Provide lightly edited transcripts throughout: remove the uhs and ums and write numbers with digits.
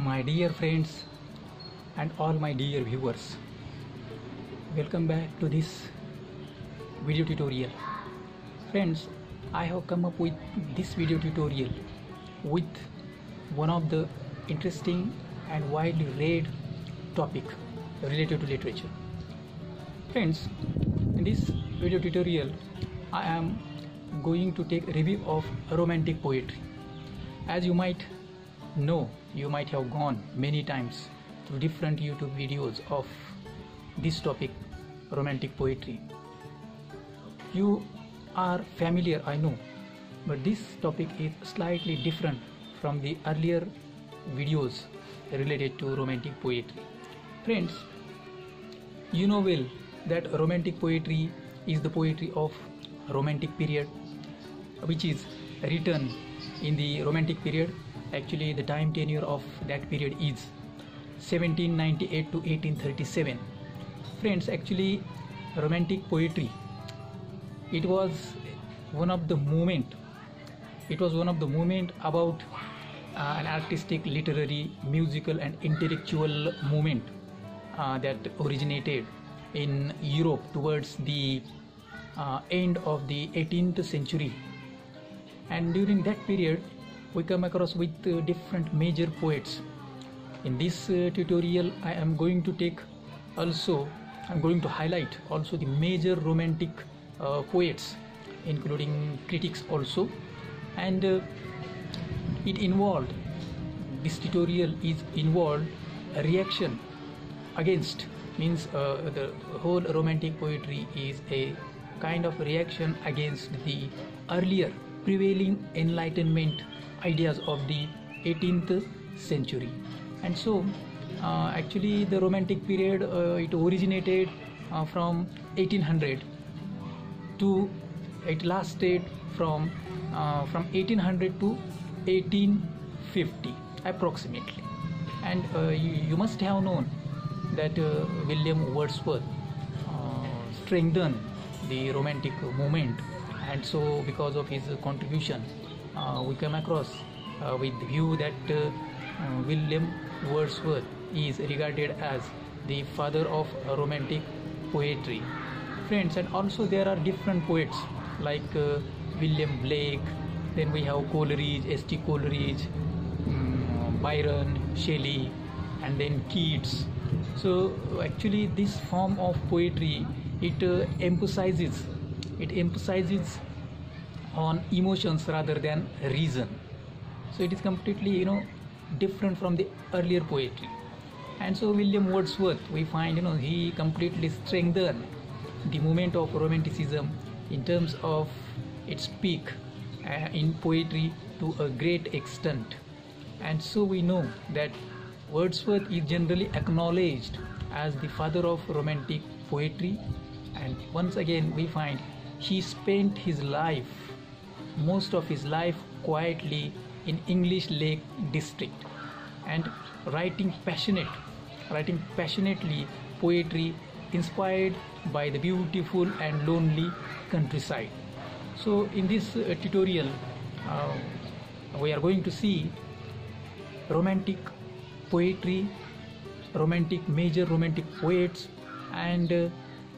My dear friends and all my dear viewers, welcome back to this video tutorial. Friends, I have come up with this video tutorial with one of the interesting and widely read topic related to literature. Friends, in this video tutorial I am going to take a review of romantic poetry. As you might know, you might have gone many times through different YouTube videos of this topic, romantic poetry. You are familiar, I know, but this topic is slightly different from the earlier videos related to romantic poetry. Friends, you know well that romantic poetry is the poetry of romantic period, which is written in the romantic period. Actually, the time tenure of that period is 1798 to 1837. Friends, actually, romantic poetry, it was one of the movement about an artistic, literary, musical and intellectual movement that originated in Europe towards the end of the 18th century. And during that period we come across with different major poets. In this tutorial I am going to highlight also the major romantic poets, including critics also. And this tutorial is involved a reaction against, the whole romantic poetry is a kind of reaction against the earlier prevailing enlightenment ideas of the 18th century. And so actually the romantic period, it originated from 1800 to it lasted from 1800 to 1850 approximately. And you must have known that William Wordsworth strengthened the romantic movement, and so because of his contribution we come across with the view that William Wordsworth is regarded as the father of romantic poetry. Friends, and also there are different poets like William Blake, then we have Coleridge, S.T. Coleridge, Byron, Shelley, and then Keats. So actually this form of poetry, it emphasizes on emotions rather than reason. So it is completely different from the earlier poetry. And so William Wordsworth, we find he completely strengthened the movement of romanticism in terms of its peak in poetry to a great extent. And so we know that Wordsworth is generally acknowledged as the father of romantic poetry. And once again we find he spent most of his life quietly in English Lake District and writing passionately poetry inspired by the beautiful and lonely countryside. So in this tutorial we are going to see romantic poetry, major romantic poets, and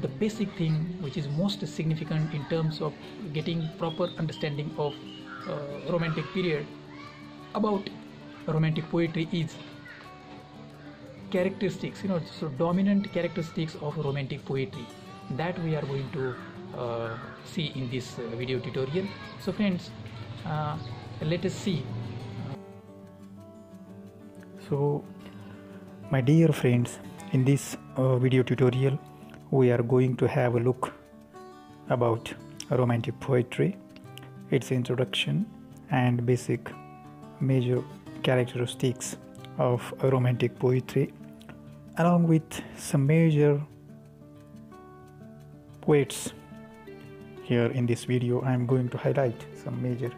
the basic thing which is most significant in terms of getting proper understanding of romantic period about romantic poetry is characteristics, so dominant characteristics of romantic poetry, that we are going to see in this video tutorial. So friends, let us see. So my dear friends, in this video tutorial we are going to have a look about romantic poetry, its introduction and basic major characteristics of romantic poetry, along with some major poets. Here in this video I am going to highlight some major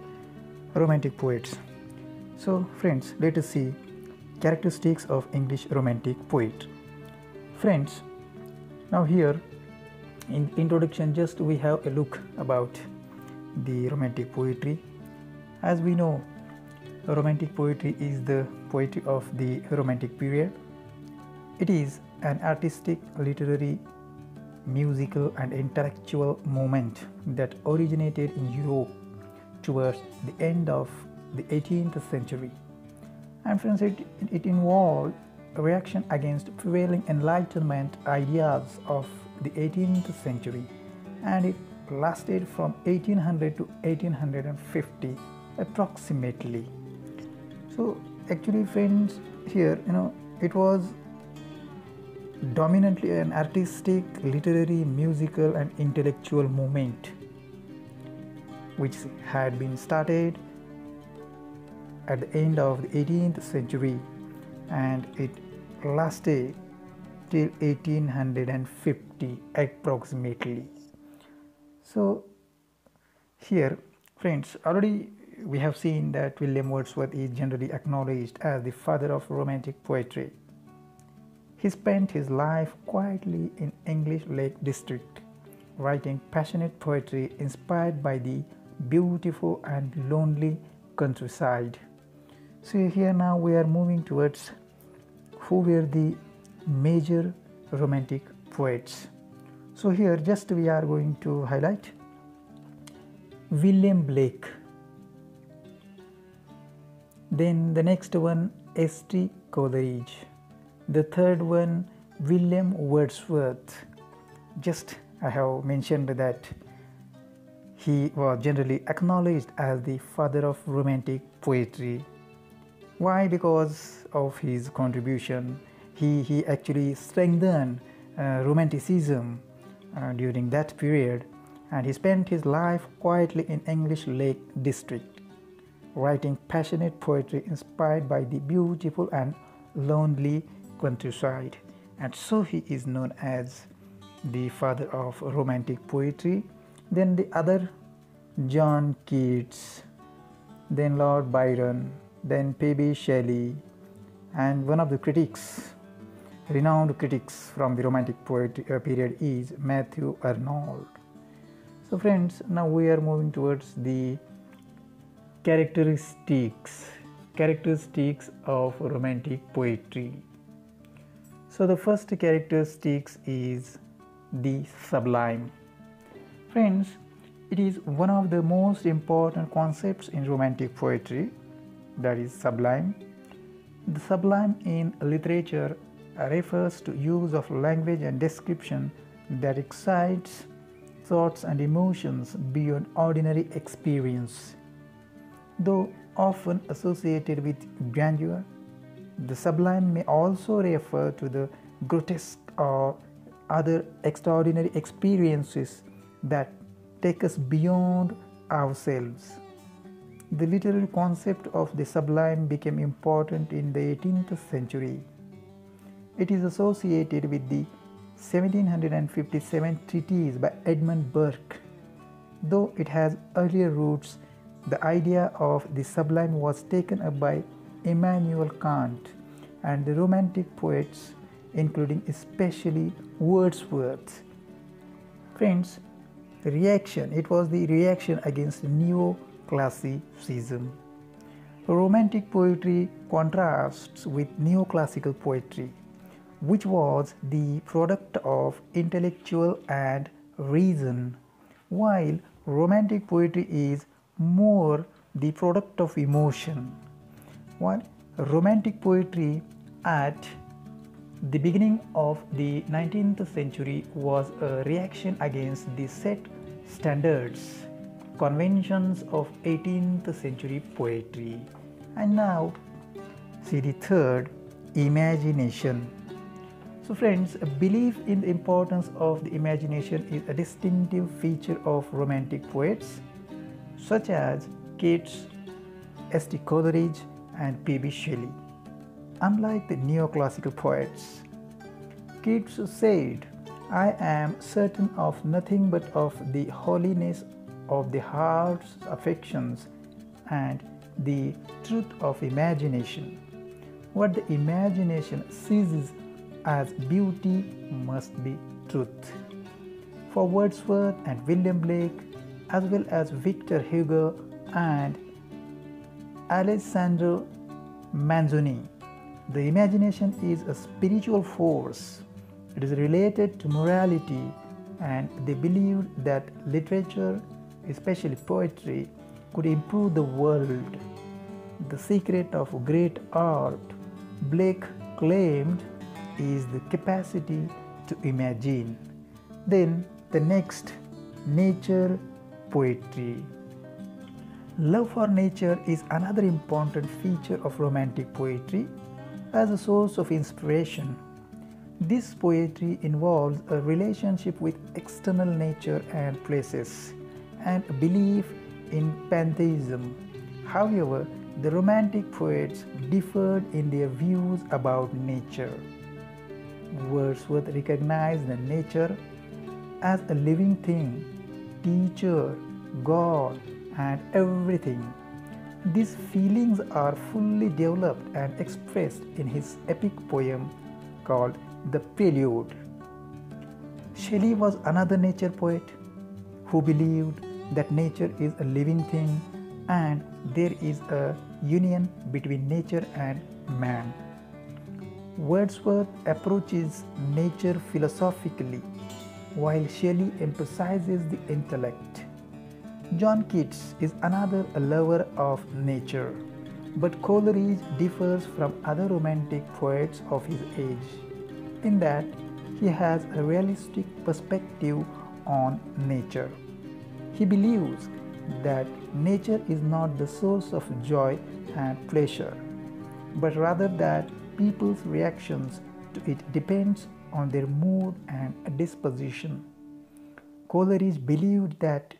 romantic poets. So friends, let us see characteristics of English romantic poet. Friends, now here in introduction just we have a look about the romantic poetry. As we know, romantic poetry is the poetry of the Romantic period. It is an artistic, literary, musical and intellectual movement that originated in Europe towards the end of the 18th century. And friends, it involved a reaction against prevailing Enlightenment ideas of the 18th century, and it lasted from 1800 to 1850 approximately. So actually friends, here it was dominantly an artistic, literary, musical and intellectual movement which had been started at the end of the 18th century, and it lasted till 1850 approximately. So here friends, already we have seen that William Wordsworth is generally acknowledged as the father of Romantic poetry. He spent his life quietly in English Lake District, writing passionate poetry inspired by the beautiful and lonely countryside. So here now we are moving towards who were the major Romantic poets. So here just we are going to highlight William Blake. Then the next one, S.T. Coleridge. The third one, William Wordsworth. Just I have mentioned that he was generally acknowledged as the father of Romantic poetry. Why? Because of his contribution. He actually strengthened Romanticism during that period, and he spent his life quietly in English Lake District, writing passionate poetry inspired by the beautiful and lonely countryside, and so he is known as the father of Romantic poetry. Then the other, John Keats, then Lord Byron, then P.B. Shelley, and one of the renowned critics from the Romantic poetry period is Matthew Arnold. So friends, now we are moving towards the characteristics of Romantic poetry. So the first characteristics is the sublime. Friends, it is one of the most important concepts in Romantic poetry, that is sublime. The sublime in literature refers to use of language and description that excites thoughts and emotions beyond ordinary experience. Though often associated with grandeur, the sublime may also refer to the grotesque or other extraordinary experiences that take us beyond ourselves. The literary concept of the sublime became important in the 18th century. It is associated with the 1757 treatise by Edmund Burke. Though it has earlier roots, the idea of the sublime was taken up by Immanuel Kant and the Romantic poets, including especially Wordsworth. Friends, it was the reaction against neoclassicism. Romantic poetry contrasts with neoclassical poetry, which was the product of intellectual and reason, while Romantic poetry is more the product of emotion. While Romantic poetry at the beginning of the 19th century was a reaction against the set standards, conventions of 18th century poetry. And now see the third, imagination. So friends, a belief in the importance of the imagination is a distinctive feature of Romantic poets such as Keats, S.T. Coleridge and P.B. Shelley. Unlike the neoclassical poets, Keats said, "I am certain of nothing but of the holiness of the heart's affections and the truth of imagination. What the imagination seizes as beauty must be truth." For Wordsworth and William Blake, as well as Victor Hugo and Alexandre Manzoni. The imagination is a spiritual force. It is related to morality, and they believed that literature, especially poetry, could improve the world. The secret of great art, Blake claimed, is the capacity to imagine. Then the next, nature poetry. Love for nature is another important feature of Romantic poetry as a source of inspiration. This poetry involves a relationship with external nature and places, and a belief in pantheism. However, the Romantic poets differed in their views about nature. Wordsworth recognized nature as a living thing, teacher, God, and everything. These feelings are fully developed and expressed in his epic poem called The Prelude. Shelley was another nature poet who believed that nature is a living thing and there is a union between nature and man. Wordsworth approaches nature philosophically, while Shelley emphasizes the intellect. John Keats is another lover of nature, but Coleridge differs from other Romantic poets of his age in that he has a realistic perspective on nature. He believes that nature is not the source of joy and pleasure, but rather that people's reactions to it depends on their mood and disposition. Coleridge believed that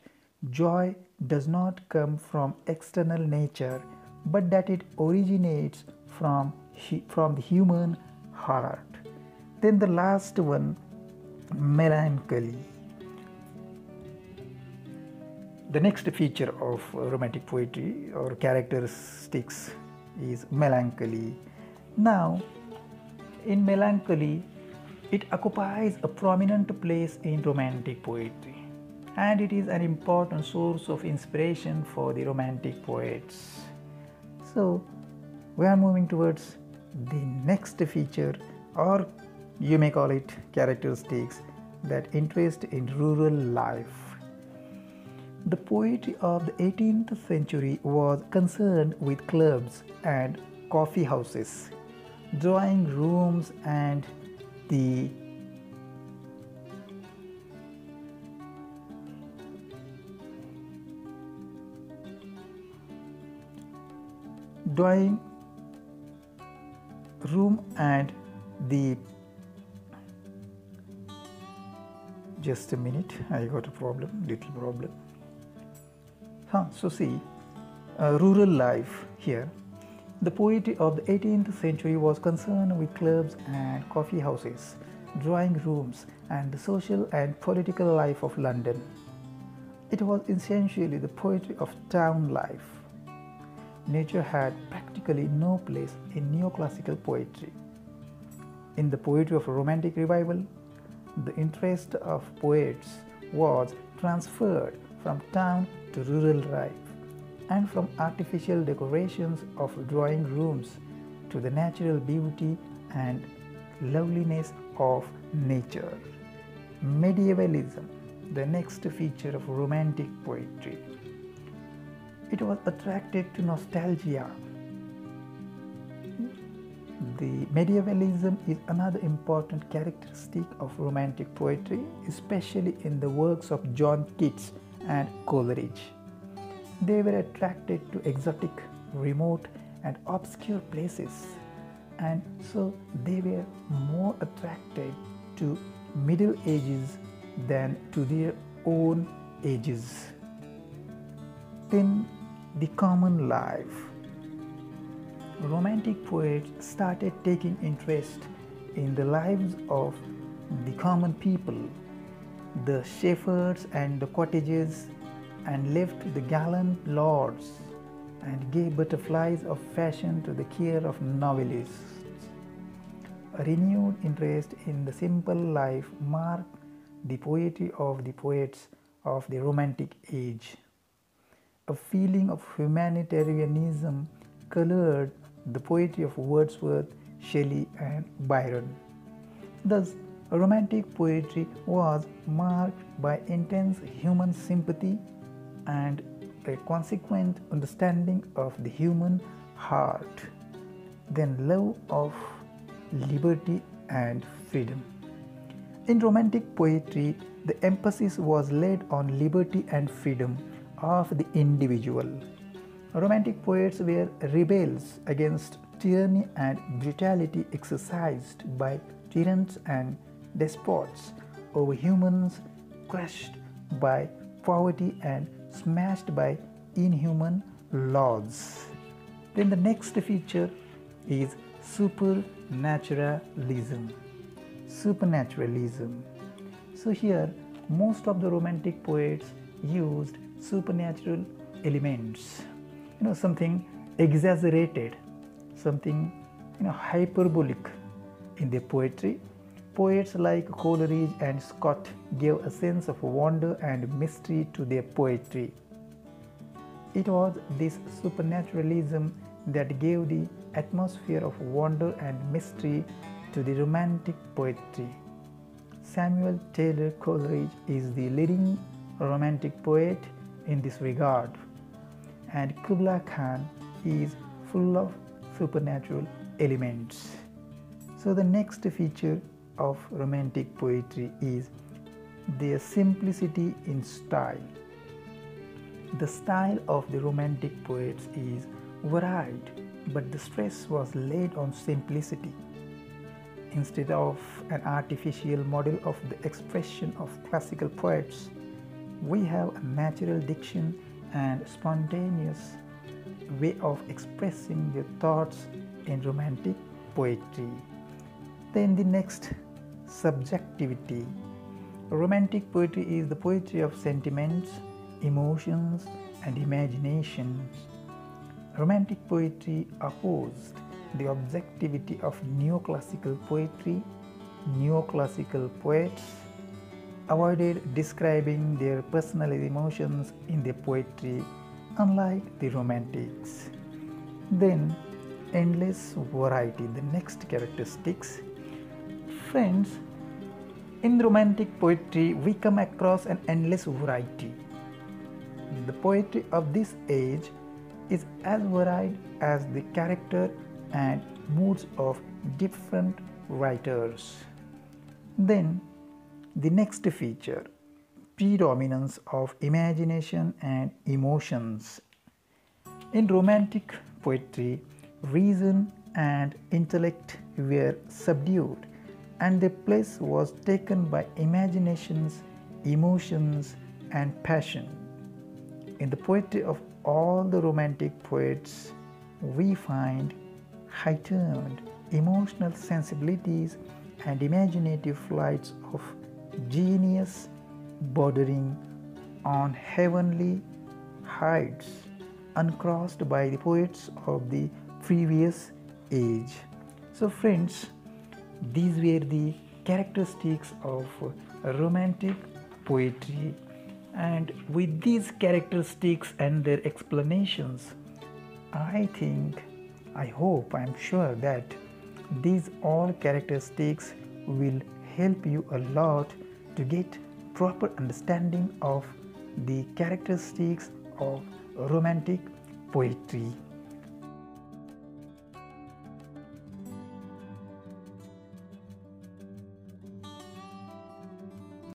joy does not come from external nature, but that it originates from the human heart. Then the last one, melancholy. The next feature of Romantic poetry or characteristics is melancholy. Now, in melancholy, it occupies a prominent place in Romantic poetry, and it is an important source of inspiration for the Romantic poets. So, we are moving towards the next feature, or you may call it characteristics, that interest in rural life. The poetry of the 18th century was concerned with clubs and coffee houses, drawing rooms, and the drawing room and the just a minute, I got a little problem. So see, rural life here. The poetry of the 18th century was concerned with clubs and coffee houses, drawing rooms, and the social and political life of London. It was essentially the poetry of town life. Nature had practically no place in neoclassical poetry. In the poetry of a Romantic revival, the interest of poets was transferred from town to rural life, and from artificial decorations of drawing rooms to the natural beauty and loveliness of nature. Medievalism, the next feature of Romantic poetry. It was attracted to nostalgia. The medievalism is another important characteristic of Romantic poetry, especially in the works of John Keats and Coleridge. They were attracted to exotic, remote, and obscure places, and so they were more attracted to Middle Ages than to their own ages. Then the common life. Romantic poets started taking interest in the lives of the common people, the shepherds and the cottages, and left the gallant lords and gave butterflies of fashion to the care of novelists. A renewed interest in the simple life marked the poetry of the poets of the Romantic age. A feeling of humanitarianism colored the poetry of Wordsworth, Shelley and Byron. Thus, romantic poetry was marked by intense human sympathy and a consequent understanding of the human heart, then love of liberty and freedom. In romantic poetry, the emphasis was laid on liberty and freedom of the individual. Romantic poets were rebels against tyranny and brutality exercised by tyrants and despots over humans, crushed by poverty and smashed by inhuman laws. Then the next feature is supernaturalism. Supernaturalism. So here most of the romantic poets used supernatural elements. Something exaggerated, something hyperbolic in their poetry. Poets like Coleridge and Scott gave a sense of wonder and mystery to their poetry. It was this supernaturalism that gave the atmosphere of wonder and mystery to the romantic poetry. Samuel Taylor Coleridge is the leading romantic poet in this regard, and Kubla Khan is full of supernatural elements. So the next feature of romantic poetry is their simplicity in style. The style of the romantic poets is varied, but the stress was laid on simplicity. Instead of an artificial model of the expression of classical poets, we have a natural diction and spontaneous way of expressing their thoughts in romantic poetry. Then the next, subjectivity. Romantic poetry is the poetry of sentiments, emotions and imaginations. Romantic poetry opposed the objectivity of neoclassical poetry. Neoclassical poets avoided describing their personal emotions in their poetry, unlike the romantics. Then, endless variety, the next characteristics. Friends, in romantic poetry, we come across an endless variety. The poetry of this age is as varied as the character and moods of different writers. Then the next feature, predominance of imagination and emotions. In romantic poetry, reason and intellect were subdued and their place was taken by imaginations, emotions and passion. In the poetry of all the romantic poets, we find heightened emotional sensibilities and imaginative flights of genius bordering on heavenly heights uncrossed by the poets of the previous age. So friends, these were the characteristics of romantic poetry, and with these characteristics and their explanations, I hope, I'm sure that these all characteristics will help you a lot to get proper understanding of the characteristics of romantic poetry.